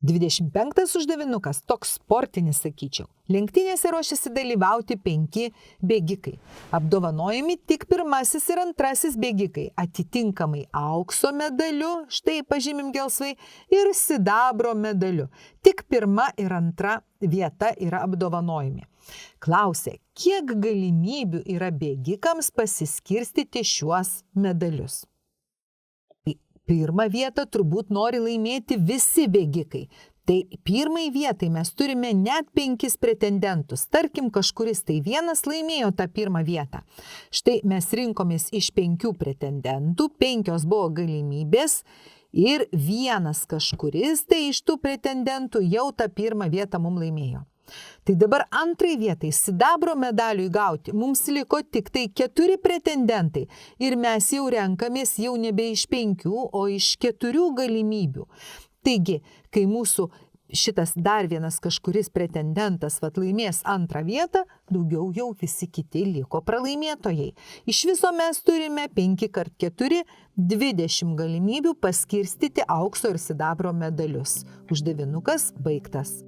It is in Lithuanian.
25 uždavinukas, toks sportinis, sakyčiau. Lenktynėse ruošiasi dalyvauti 5 bėgikai. Apdovanojami tik pirmasis ir antrasis bėgikai, atitinkamai aukso medaliu, štai pažymim gelsvai, ir sidabro medaliu. Tik pirma ir antra vieta yra apdovanojami. Klausia, kiek galimybių yra bėgikams pasiskirstyti šiuos medalius? Pirmą vietą turbūt nori laimėti visi bėgikai. Tai pirmai vietai mes turime net 5 pretendentus. Tarkim, kažkuris tai vienas laimėjo tą pirmą vietą. Štai mes rinkomės iš 5 pretendentų, 5 buvo galimybės ir vienas kažkuris tai iš tų pretendentų jau tą pirmą vietą mums laimėjo. Tai dabar antrai vietai sidabro medaliui gauti mums liko tik tai 4 pretendentai ir mes jau renkamės jau nebe iš 5, o iš 4 galimybių. Taigi, kai mūsų šitas dar vienas kažkuris pretendentas laimės antrą vietą, daugiau jau visi kiti liko pralaimėtojai. Iš viso mes turime 5 x 4, 20 galimybių paskirstyti aukso ir sidabro medalius. Uždavinukas baigtas.